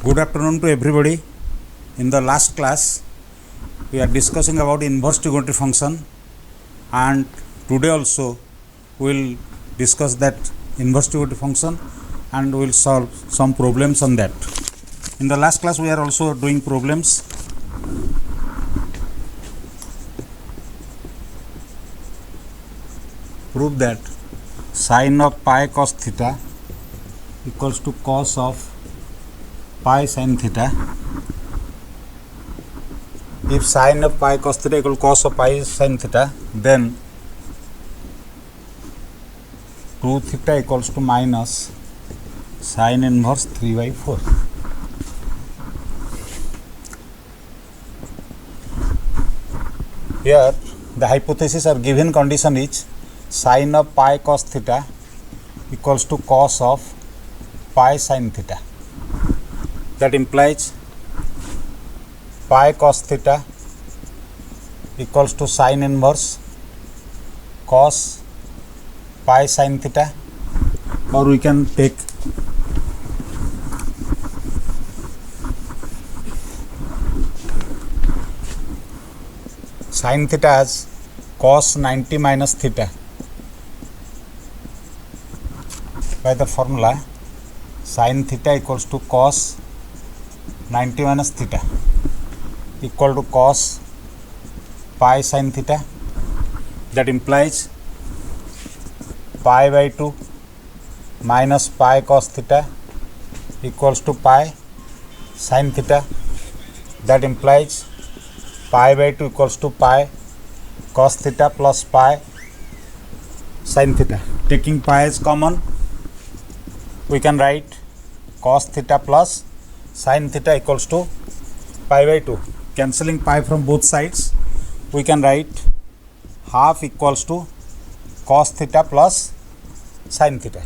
Good afternoon to everybody. In the last class, we are discussing about inverse trigonometry function, and today also we will discuss that inverse trigonometry function and we will solve some problems on that. In the last class, we are also doing problems. Prove that sine of pi cos theta equals to cos of pi sin theta. If sine of pi cos theta equal to cos of pi sin theta, then 2 theta equals to minus sine inverse 3 by 4. Here the hypothesis or given condition is sine of pi cos theta equals to cos of pi sin theta. That implies pi cos theta equals to sine inverse cos pi sin theta, or we can take sin theta as cos 90 minus theta by the formula sin theta equals to cos 90 minus theta equal to cos pi sin theta. That implies pi by 2 minus pi cos theta equals to pi sin theta. That implies pi by 2 equals to pi cos theta plus pi sin theta. Taking pi as common, we can write cos theta plus sin theta equals to pi by 2. Cancelling pi from both sides, we can write half equals to cos theta plus sin theta.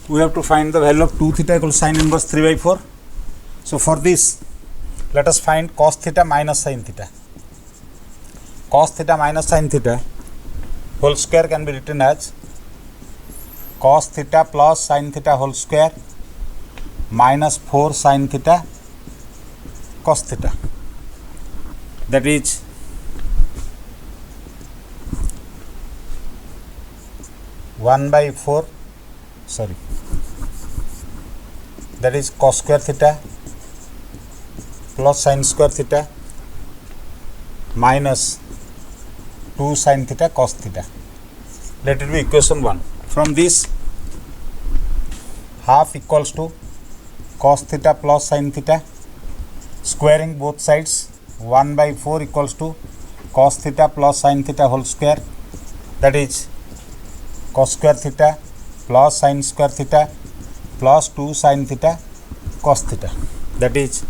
We have to find the value of 2 theta equals sin inverse 3 by 4. So for this, let us find cos theta minus sin theta. Cos theta minus sin theta whole square can be written as cos theta plus sin theta whole square minus 4 sin theta cos theta. That is that is cos square theta plus sin square theta minus 2 sin theta cos theta. Let it be equation 1. From this, half equals to cos theta plus sin theta, squaring both sides, 1 by 4 equals to cos theta plus sin theta whole square, that is cos square theta plus sin square theta plus 2 sin theta cos theta. That is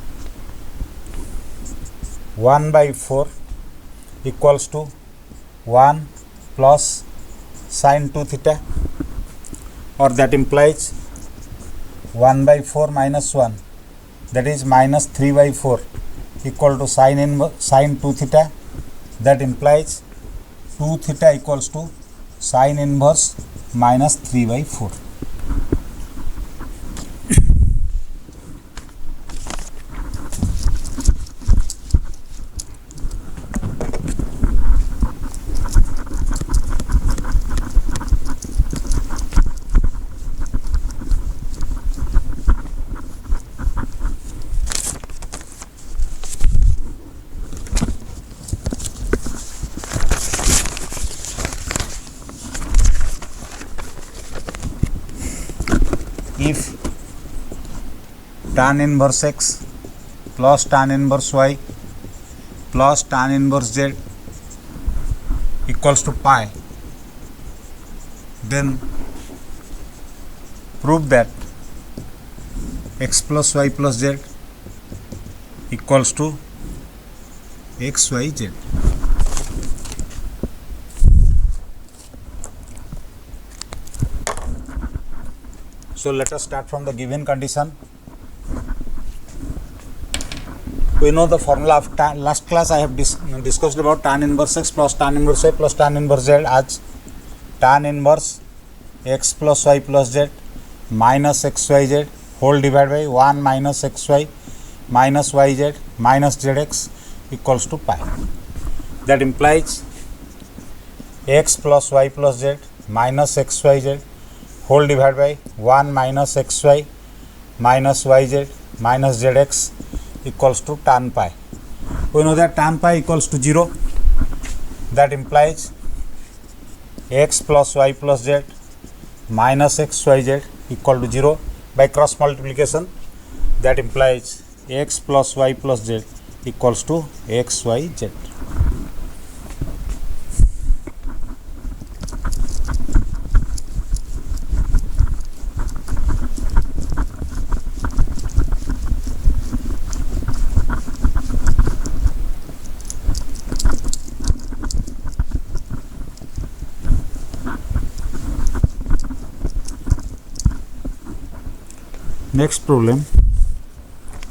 1 by 4 equals to 1 plus sin 2 theta, or that implies 1 by 4 minus 1, that is minus 3 by 4 equal to sin 2 theta. That implies 2 theta equals to sin inverse minus 3 by 4. If tan inverse x plus tan inverse y plus tan inverse z equals to pi, then prove that x plus y plus z equals to x, y, z. So let us start from the given condition. We know the formula of tan. Last class I have discussed about tan inverse x plus tan inverse y plus tan inverse z as tan inverse x plus y plus z minus xyz whole divided by 1 minus xy minus yz minus zx equals to pi. That implies x plus y plus z minus xyz whole divided by 1 minus xy minus yz minus zx equals to tan pi. We know that tan pi equals to 0. That implies x plus y plus z minus xyz equal to 0 by cross multiplication. That implies x plus y plus z equals to xyz. Next problem,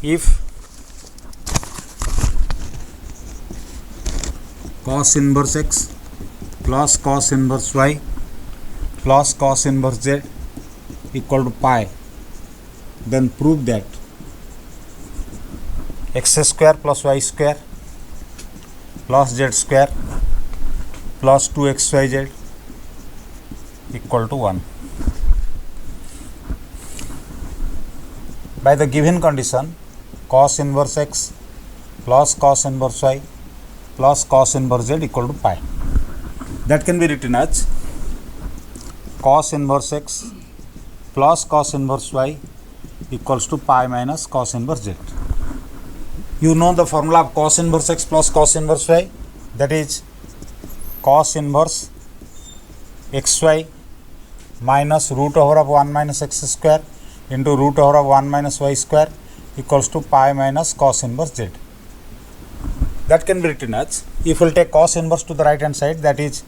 if cos inverse x plus cos inverse y plus cos inverse z equal to pi, then prove that x square plus y square plus z square plus 2xyz equal to 1. By the given condition, cos inverse x plus cos inverse y plus cos inverse z equal to pi. That can be written as cos inverse x plus cos inverse y equals to pi minus cos inverse z. You know the formula of cos inverse x plus cos inverse y, that is cos inverse xy minus root over of 1 minus x square into root over of 1 minus y square equals to pi minus cos inverse z. That can be written as, if we will take cos inverse to the right hand side, that is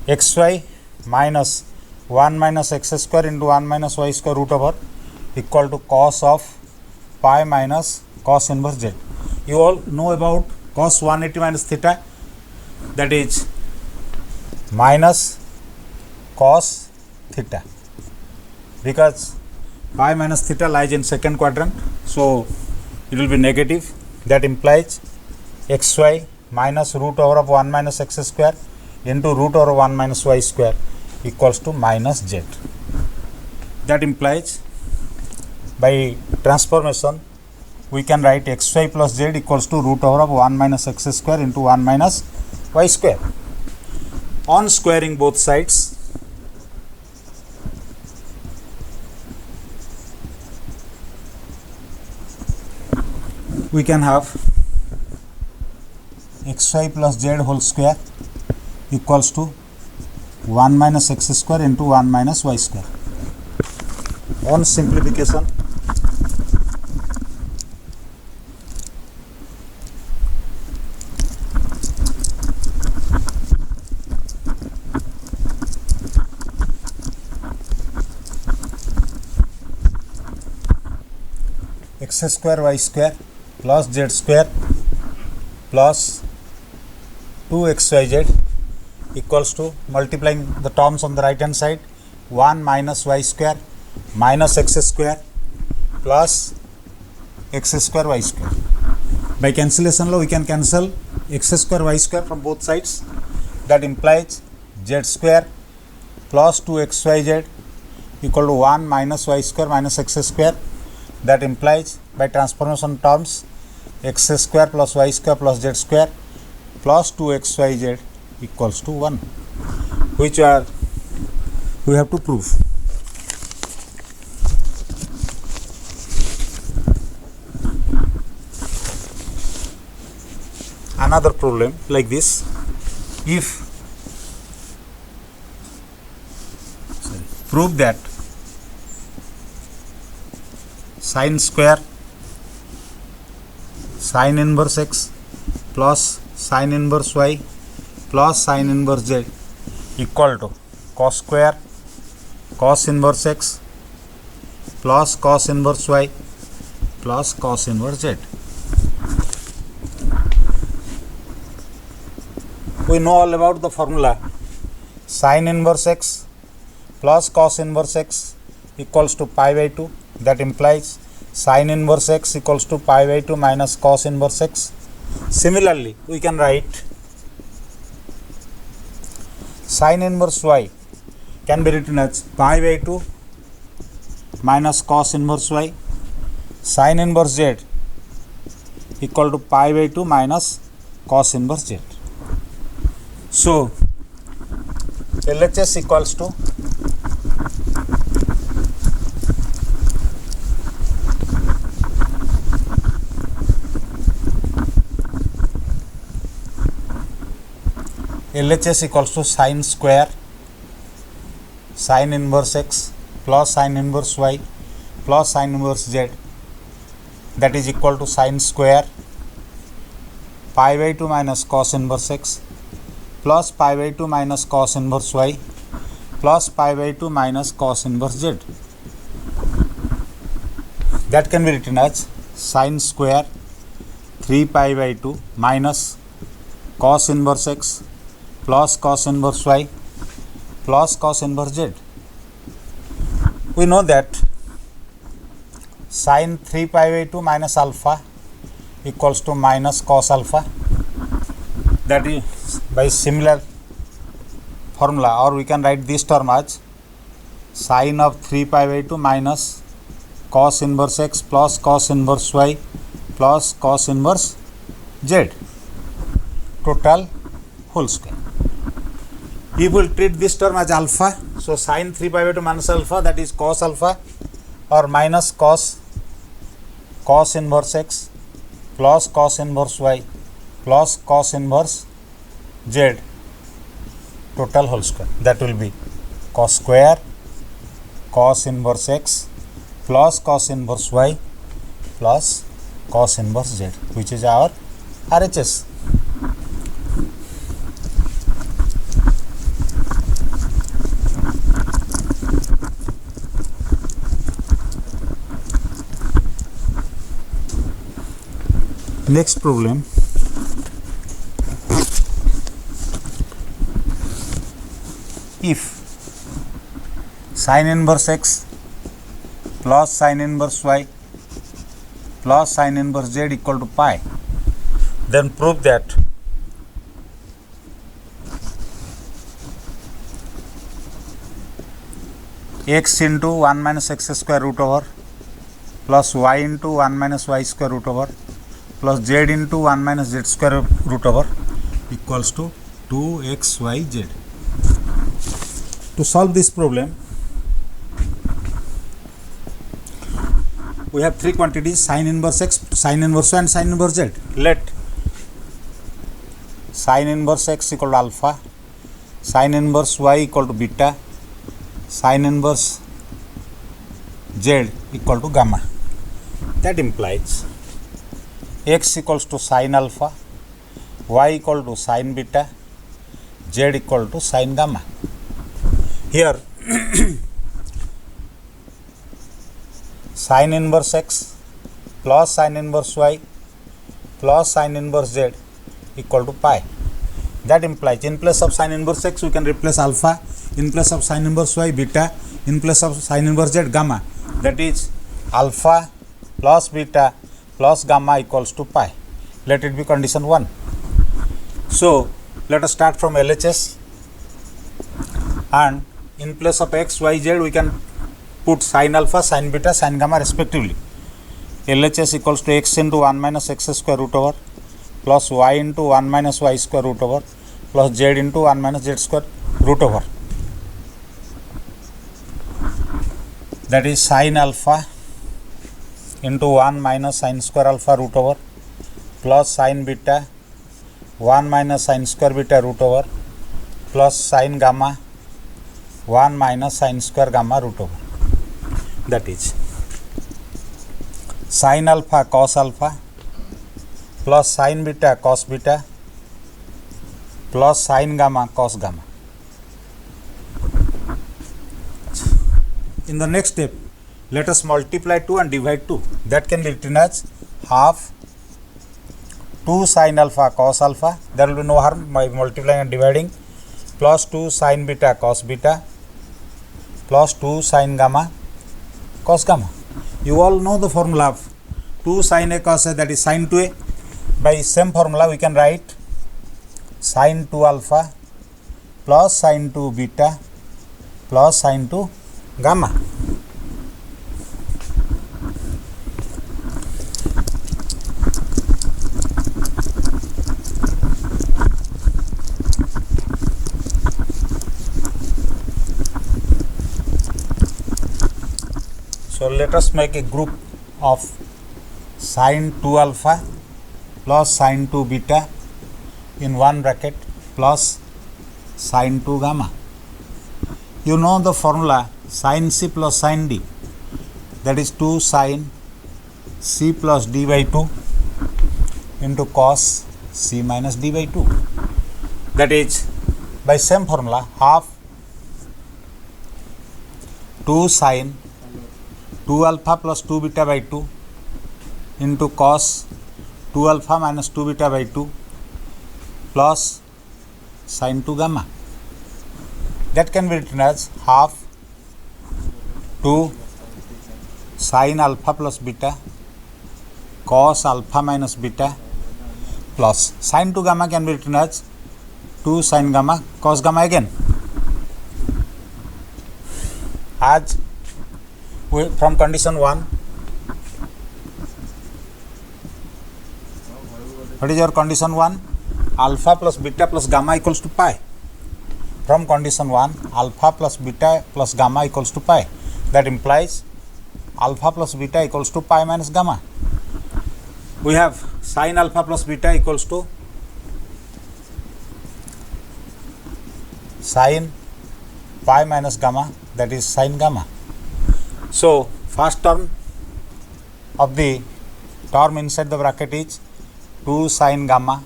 xy minus 1 minus x square into 1 minus y square root over equal to cos of pi minus cos inverse z. You all know about cos 180 minus theta, that is minus cos theta, because pi minus theta lies in second quadrant, so it will be negative. That implies xy minus root over of 1 minus x square into root over 1 minus y square equals to minus z. That implies, by transformation, we can write xy plus z equals to root over of 1 minus x square into 1 minus y square. On squaring both sides, we can have xy plus z whole square equals to 1 minus x square into 1 minus y square. On simplification, x square y square plus z square plus 2xyz equals to, multiplying the terms on the right hand side, 1 minus y square minus x square plus x square y square. By cancellation law, we can cancel x square y square from both sides. That implies z square plus 2xyz equal to 1 minus y square minus x square. That implies, by transformation terms, x square plus y square plus z square plus 2xyz equals to 1, which we have to prove. Another problem like this, if prove that sin square sin inverse x plus sin inverse y plus sin inverse z equal to cos square cos inverse x plus cos inverse y plus cos inverse z. We know all about the formula. Sin inverse x plus cos inverse x equals to pi by 2. That implies sin inverse x equals to pi by 2 minus cos inverse x. Similarly, we can write sin inverse y can be written as pi by 2 minus cos inverse y. Sin inverse z equal to pi by 2 minus cos inverse z. So, LHS equals to sin square sin inverse x plus sin inverse y plus sin inverse z, that is equal to sin square pi by 2 minus cos inverse x plus pi by 2 minus cos inverse y plus pi by 2 minus cos inverse z. That can be written as sin square 3 pi by 2 minus cos inverse x plus cos inverse y plus cos inverse z. We know that sin 3 pi by 2 minus alpha equals to minus cos alpha, that is by similar formula, or we can write this term as sin of 3 pi by 2 minus cos inverse x plus cos inverse y plus cos inverse z total whole square. If we will treat this term as alpha, so sin 3 pi by 2 minus alpha, that is cos alpha, or minus cos inverse x plus cos inverse y plus cos inverse z total whole square. That will be cos square cos inverse x plus cos inverse y plus cos inverse z, which is our RHS. Next problem, if sin inverse x plus sin inverse y plus sin inverse z equal to pi, then prove that x into 1 minus x square root over plus y into 1 minus y square root over plus z into 1 minus z square root over equals to 2xyz. To solve this problem, we have three quantities: sin inverse x, sin inverse y and sin inverse z. Let sin inverse x equal to alpha, sin inverse y equal to beta, sin inverse z equal to gamma. That implies x equals to sin alpha, y equal to sin beta, z equal to sin gamma. Here sin inverse x plus sin inverse y plus sin inverse z equal to pi. That implies in place of sin inverse x we can replace alpha, in place of sin inverse y beta, in place of sin inverse z gamma. That is alpha plus beta plus gamma equals to pi. Let it be condition 1. So let us start from LHS, and in place of x, y, z we can put sin alpha, sin beta, sin gamma respectively. LHS equals to x into 1 minus x square root over plus y into 1 minus y square root over plus z into 1 minus z square root over. That is sin alpha into 1 minus sin square alpha root over plus sin beta 1 minus sin square beta root over plus sin gamma 1 minus sin square gamma root over. That is sin alpha cos alpha plus sin beta cos beta plus sin gamma cos gamma. In the next step, let us multiply 2 and divide 2. That can be written as half 2 sin alpha cos alpha, there will be no harm by multiplying and dividing, plus 2 sin beta cos beta plus 2 sin gamma cos gamma. You all know the formula of 2 sin A cos A, that is sin 2A. By same formula we can write sin 2 alpha plus sin 2 beta plus sin 2 gamma. So let us make a group of sin 2 alpha plus sin 2 beta in one bracket plus sin 2 gamma. You know the formula sin C plus sin D, that is 2 sin C plus D by 2 into cos C minus D by 2. That is, by same formula, half 2 sin 2 alpha plus 2 beta by 2 into cos 2 alpha minus 2 beta by 2 plus sin 2 gamma. That can be written as half 2 sin alpha plus beta cos alpha minus beta plus sin 2 gamma can be written as 2 sin gamma cos gamma again. As from condition 1, what is your condition 1? Alpha plus beta plus gamma equals to pi. From condition 1, alpha plus beta plus gamma equals to pi. That implies alpha plus beta equals to pi minus gamma. We have sin alpha plus beta equals to sin pi minus gamma, that is sin gamma. So first term of the term inside the bracket is 2 sin gamma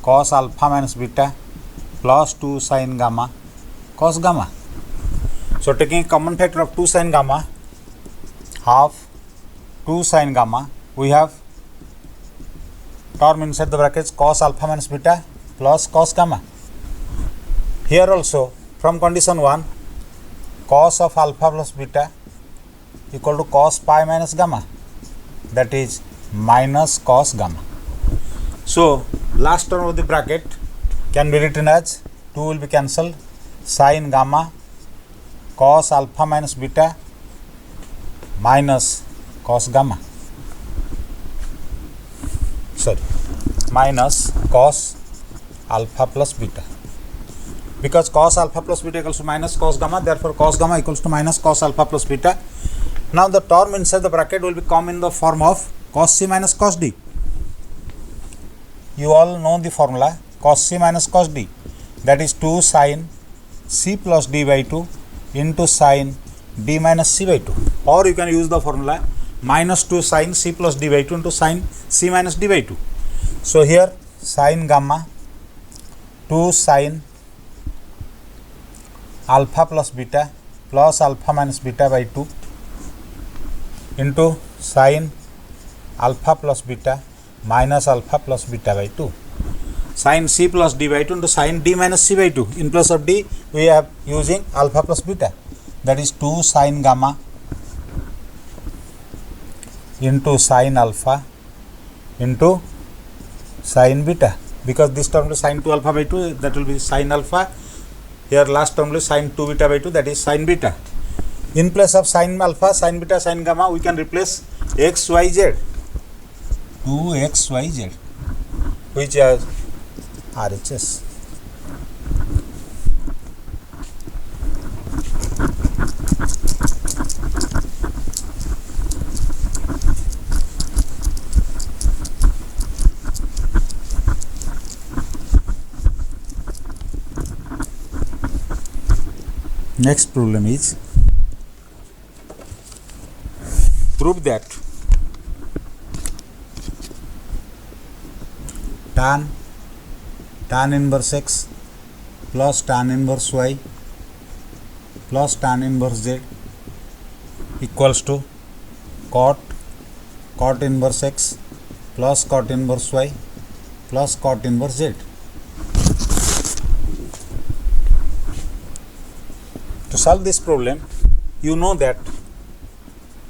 cos alpha minus beta plus 2 sin gamma cos gamma. So taking a common factor of 2 sin gamma, half 2 sin gamma, we have term inside the brackets cos alpha minus beta plus cos gamma. Here also from condition 1, cos of alpha plus beta equal to cos pi minus gamma, that is minus cos gamma. So last term of the bracket can be written as 2 will be cancelled, sin gamma cos alpha minus beta minus cos gamma, minus cos alpha plus beta. Because cos alpha plus beta equals to minus cos gamma, therefore cos gamma equals to minus cos alpha plus beta. Now the term inside the bracket will become in the form of cos C minus cos D. You all know the formula cos C minus cos D, that is 2 sin C plus D by 2 into sin D minus C by 2, or you can use the formula minus 2 sin C plus D by 2 into sin C minus D by 2. So here sin gamma 2 sin alpha plus beta plus alpha minus beta by 2 into sin alpha plus beta minus alpha plus beta by 2, sin C plus D by 2 into sin D minus C by 2. In place of D we are using alpha plus beta, that is 2 sin gamma into sin alpha into sin beta, because this term is sin 2 alpha by 2, that will be sin alpha. Here last term is sin 2 beta by 2, that is sin beta. In place of sin alpha, sin beta, sin gamma, we can replace x, y, z. 2x, y, z, which are RHS. Next problem is prove that tan inverse x plus tan inverse y plus tan inverse z equals to cot inverse x plus cot inverse y plus cot inverse z. To solve this problem, you know that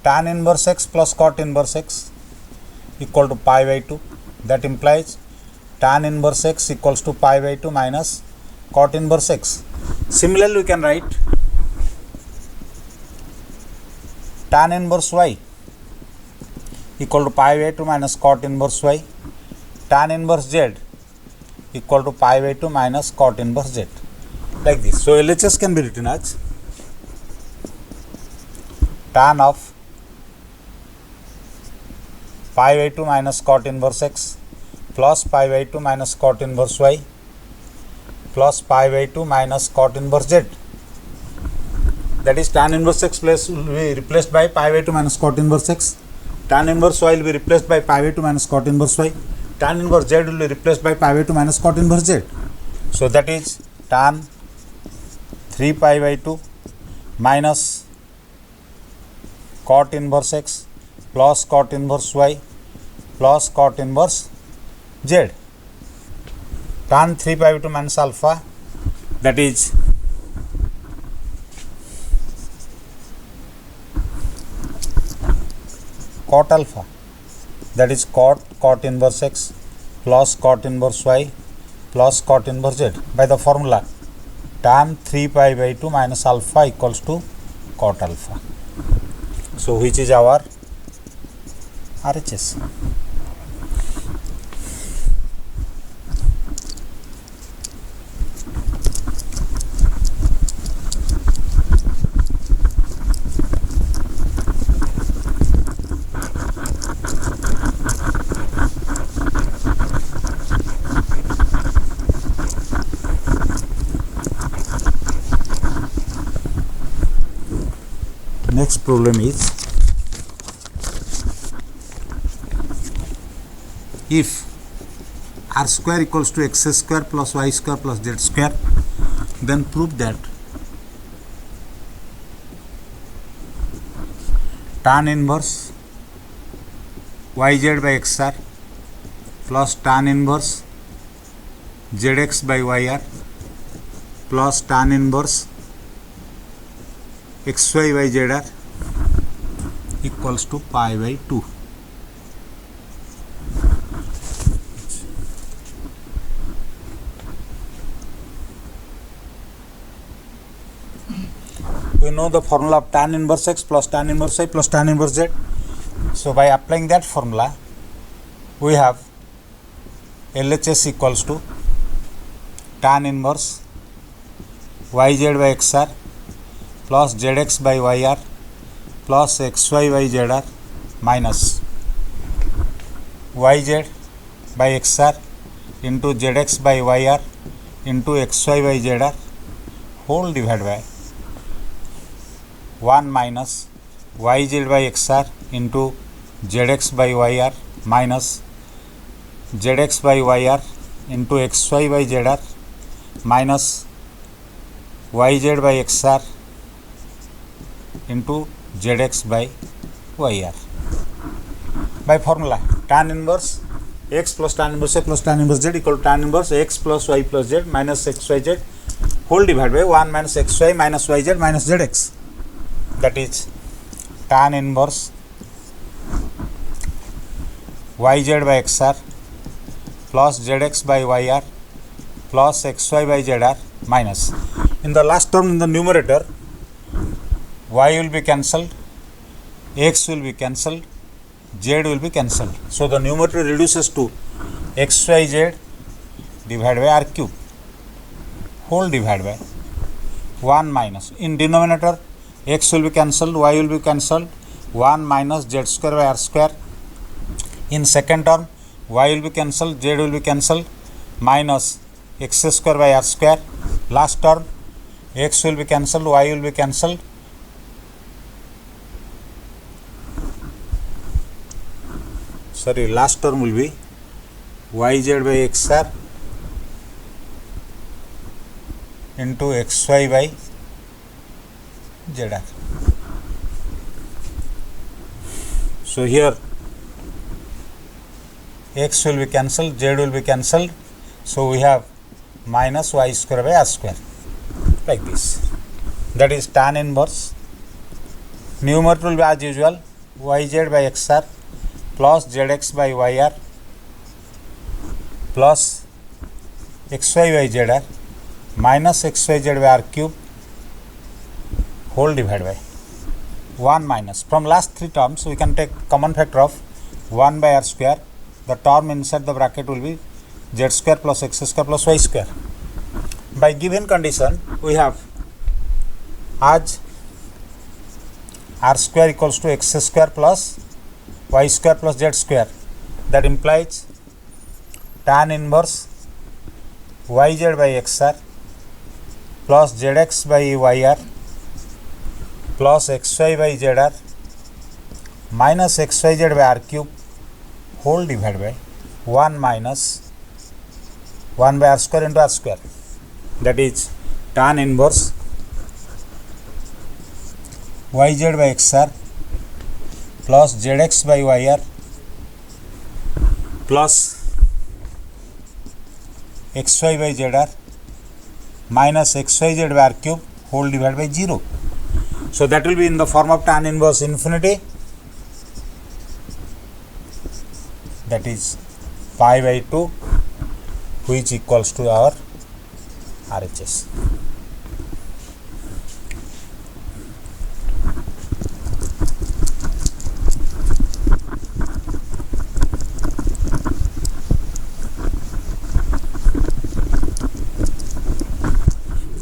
tan inverse x plus cot inverse x equal to pi by 2. That implies tan inverse x equals to pi by 2 minus cot inverse x. Similarly, we can write tan inverse y equal to pi by 2 minus cot inverse y. Tan inverse z equal to pi by 2 minus cot inverse z, like this. So LHS can be written as tan of pi by 2 minus cot inverse x plus pi by 2 minus cot inverse y plus pi by 2 minus cot inverse z. That is, tan inverse x will be replaced by pi by 2 minus cot inverse x. Tan inverse y will be replaced by pi by 2 minus cot inverse y. Tan inverse z will be replaced by pi by 2 minus cot inverse z. So that is tan 3 pi by 2 minus cot inverse x plus cot inverse y plus cot inverse z. Tan 3 pi by 2 minus alpha, that is cot alpha, that is cot inverse x plus cot inverse y plus cot inverse z, by the formula tan 3 pi by 2 minus alpha equals to cot alpha. So which is our RHS. Next problem is, if r square equals to x square plus y square plus z square, then prove that tan inverse yz by xr plus tan inverse zx by yr plus tan inverse xy by zr equals to pi by 2. We know the formula of tan inverse x plus tan inverse y plus tan inverse z. So by applying that formula, we have LHS equals to tan inverse yz by xr plus zx by yr plus xy by zr minus yz by xr into zx by yr into xy by zr whole divided by 1 minus yz by xr into zx by yr minus zx by yr into xy by zr minus yz by xr into zx by yr. By formula tan inverse x plus tan inverse y plus tan inverse z equal to tan inverse x plus y plus z minus xyz whole divided by 1 minus xy minus yz minus zx. That is tan inverse yz by xr plus zx by yr plus xy by zr minus, in the last term in the numerator, y will be cancelled, x will be cancelled, z will be cancelled. So the numerator reduces to xyz divided by r cube whole divided by 1 minus, in denominator x will be cancelled, y will be cancelled, 1 minus z square by r square. In second term, y will be cancelled, z will be cancelled, minus x square by r square. Last term, x will be cancelled, y will be cancelled, last term will be yz by xr into xy by zr. So here x will be cancelled, z will be cancelled, so we have minus y square by r square, like this. That is tan inverse. Numerator will be as usual yz by xr plus zx by yr plus xy by zr minus xyz by r cube whole divided by 1 minus. From last three terms we can take common factor of 1 by r square. The term inside the bracket will be z square plus x square plus y square. By given condition we have as r square equals to x square plus y square plus z square. That implies tan inverse yz by xr plus zx by yr plus xy by zr minus xyz by r cube whole divided by 1 minus 1 by r square into r square. That is tan inverse yz by xr plus zx by yr plus xy by zr minus xyz by r cube whole divided by 0. So that will be in the form of tan inverse infinity, that is pi by 2, which equals to our RHS.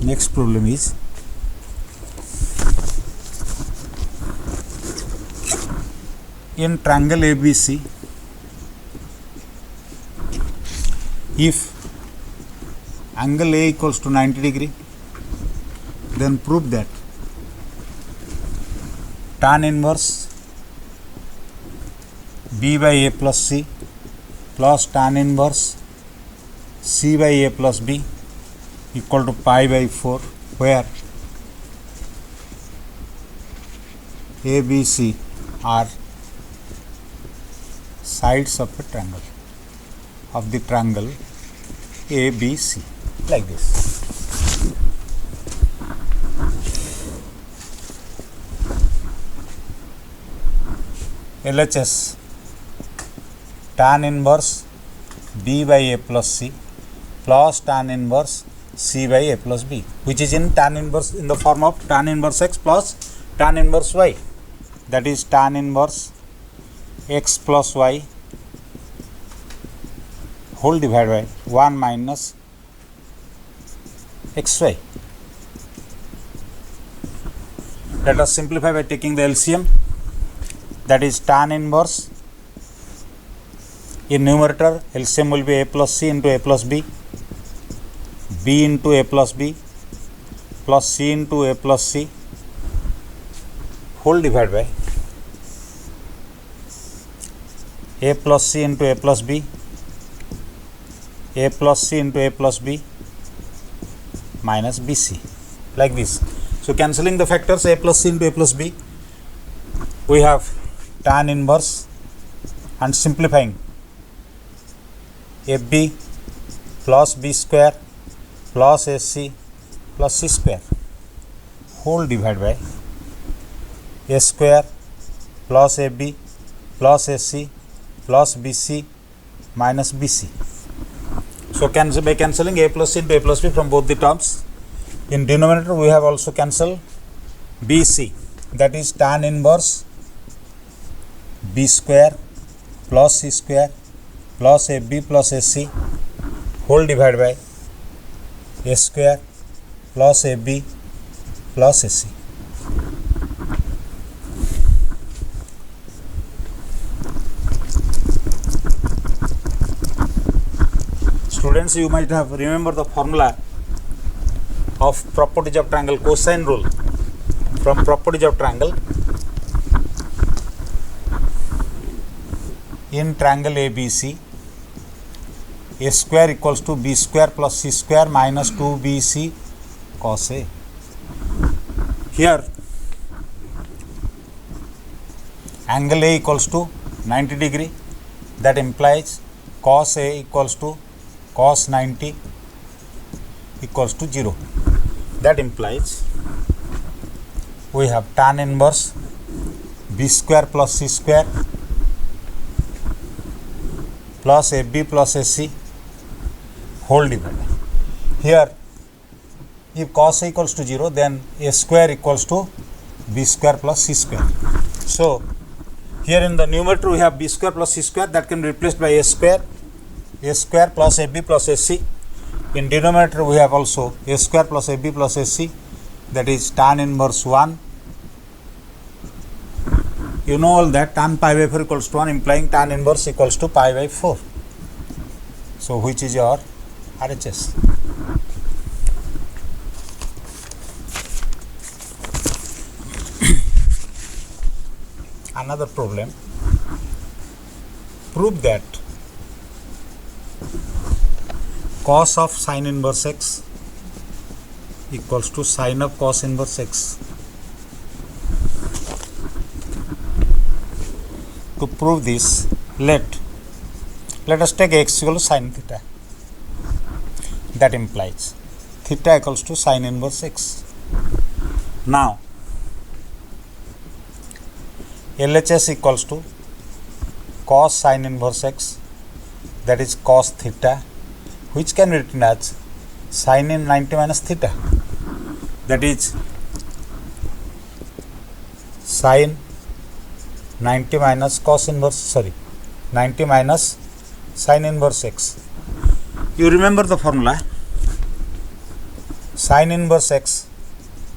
Next problem is in triangle ABC, if angle A equals to 90 degree, then prove that tan inverse B by A plus C plus tan inverse C by A plus B equal to pi by 4, where A, B, C are sides of a triangle, of the triangle ABC, like this. LHS tan inverse B by A plus C plus tan inverse C by A plus B, which is in tan inverse in the form of tan inverse x plus tan inverse y, that is tan inverse x plus y whole divided by 1 minus xy. Let us simplify by taking the LCM, that is tan inverse, in numerator LCM will be A plus C into A plus B, B into A plus B plus C into A plus C whole divided by A plus C into A plus B, A plus C into A plus B minus BC, like this. So cancelling the factors A plus C into A plus B, we have tan inverse, and simplifying AB plus B square plus AC plus C square whole divided by A square plus AB plus AC plus BC minus BC. So cancel by cancelling A plus C into A plus B from both the terms. In denominator we have also cancelled BC, that is tan inverse B square plus C square plus AB plus AC whole divided by A square plus AB plus AC. Students, you might have remember the formula of properties of triangle, cosine rule. From properties of triangle, in triangle ABC, A square equals to B square plus C square minus 2BC cos A. Here angle A equals to 90 degree, that implies cos A equals to cos 90 equals to 0. That implies we have tan inverse b square plus c square plus ab plus ac whole divided. Here if cos A equals to 0, then a square equals to b square plus c square. So here in the numerator we have b square plus c square, that can be replaced by a square plus ab plus ac. In denominator we have also a square plus ab plus ac, that is tan inverse 1. You know all that tan pi by 4 equals to 1, implying tan inverse equals to pi by 4. So which is your RHS. Another problem, prove that cos of sin inverse x equals to sin of cos inverse x. To prove this, let us take x equal to sin theta. That implies theta equals to sin inverse x. Now LHS equals to cos sin inverse x, that is cos theta, which can be written as sin in 90 minus theta, that is sin 90 minus cos inverse, 90 minus sin inverse x. You remember the formula, sin inverse x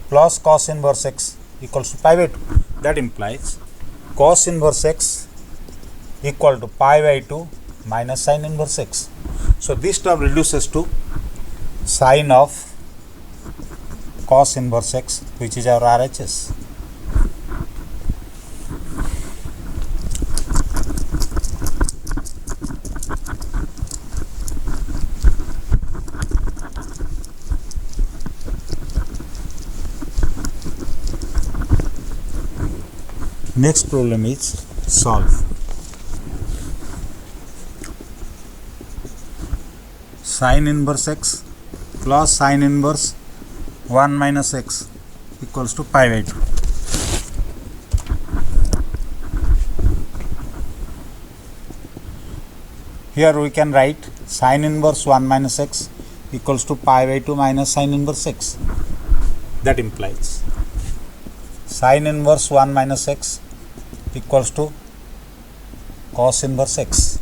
plus cos inverse x equals to pi by 2. That implies cos inverse x equal to pi by 2 minus sin inverse x. So this term reduces to sin of cos inverse x, which is our RHS. Next problem is solve. Sin inverse x plus sin inverse 1 minus x equals to pi by 2. Here we can write sin inverse 1 minus x equals to pi by 2 minus sin inverse x. That implies sin inverse 1 minus x equals to cos inverse x.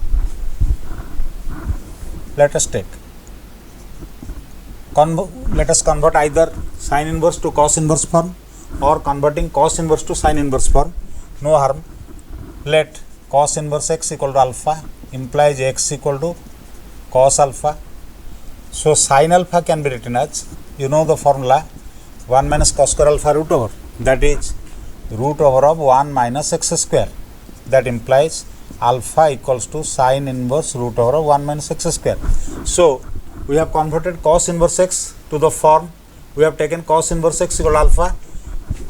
Let us convert either sin inverse to cos inverse form or converting cos inverse to sin inverse form. No harm. Let cos inverse x equal to alpha implies x equal to cos alpha. So sin alpha can be written as, you know the formula, 1 minus cos square alpha root over, that is root over of 1 minus x square. That implies alpha equals to sin inverse root over of 1 minus x square. So we have converted cos inverse x to the form, we have taken cos inverse x equal to alpha,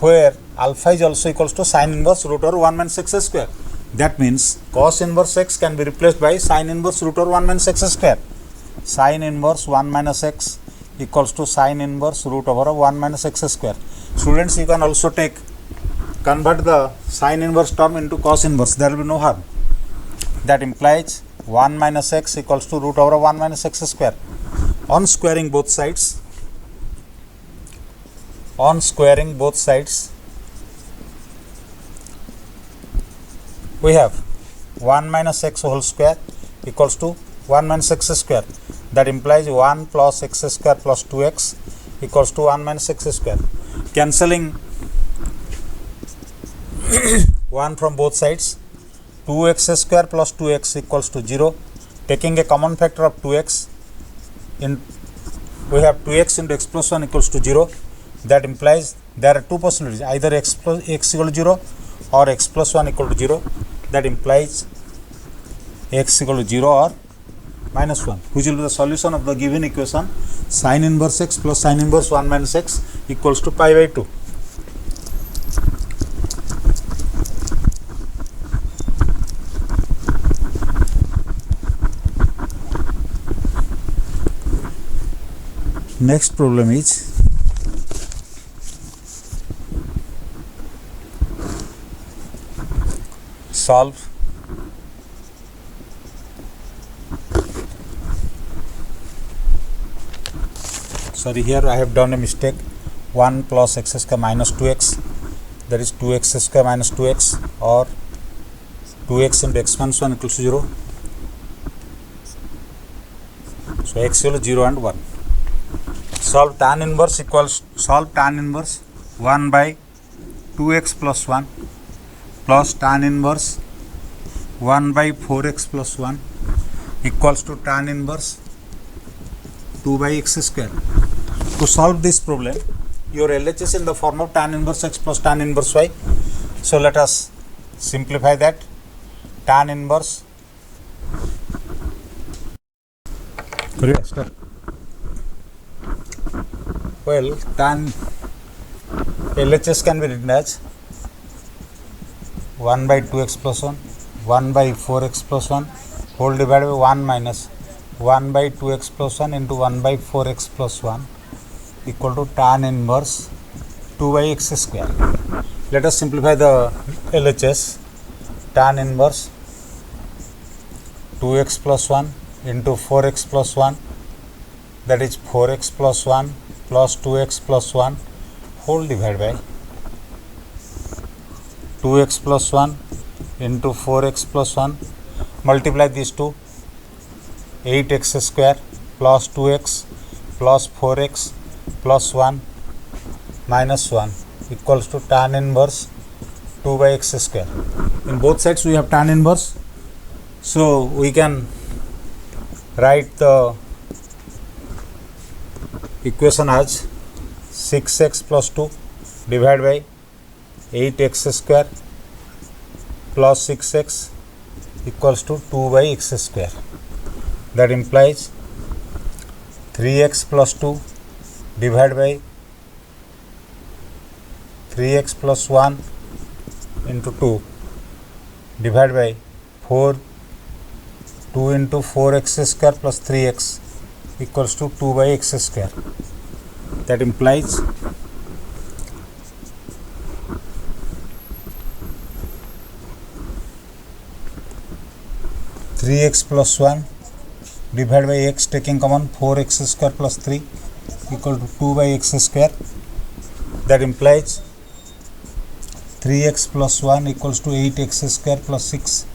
where alpha is also equals to sin inverse root over 1 minus x square. That means cos inverse x can be replaced by sin inverse root over 1 minus x square. Sin inverse 1 minus x equals to sin inverse root over 1 minus x square. Students, you can also convert the sin inverse term into cos inverse, there will be no harm. That implies 1 minus x equals to root over 1 minus x square. On squaring both sides, we have 1 minus x whole square equals to 1 minus x square. That implies 1 plus x square plus 2x equals to 1 minus x square. Cancelling 1 from both sides, 2x square plus 2x equals to 0. Taking a common factor of 2x, we have 2x into x plus 1 equals to 0. That implies there are two possibilities, either x equal to 0 or x plus 1 equal to 0. That implies x equal to 0 or minus 1, which will be the solution of the given equation, sin inverse x plus sin inverse 1 minus x equals to pi by 2. Next problem is solve. Sorry, here I have done a mistake. 1 plus x square minus 2x, that is 2x square minus 2x, or 2x into x minus 1 equals to 0. So x equals 0 and 1. Solve tan inverse 1 by 2x plus 1 plus tan inverse 1 by 4x plus 1 equals to tan inverse 2 by x square. To solve this problem, your LHS in the form of tan inverse x plus tan inverse y. So let us simplify that. Tan inverse tan LHS can be written as 1 by 2x plus 1, 1 by 4x plus 1 whole divided by 1 minus 1 by 2x plus 1 into 1 by 4x plus 1 equal to tan inverse 2 by x square. Let us simplify the LHS. Tan inverse 2x plus 1 into 4x plus 1, that is 4x plus 1 plus 2x plus 1 whole divided by 2x plus 1 into 4x plus 1, multiply these two, 8x square plus 2x plus 4x plus 1 minus 1 equals to tan inverse 2 by x square. In both sides we have tan inverse, so we can write the equation as 6x plus 2 divided by 8x square plus 6x equals to 2 by x square. That implies 3x plus 2 divided by 3x plus 1 into 2 divided by 2 into 4x square plus 3x equals to 2 by x square. That implies 3x plus 1 divided by x taking common 4x square plus 3 equal to 2 by x square. That implies 3x plus 1 equals to 8x square plus 6.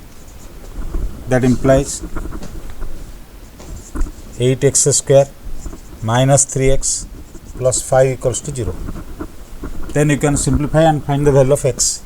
That implies 8x square minus 3x plus 5 equals to 0. Then you can simplify and find the value of x.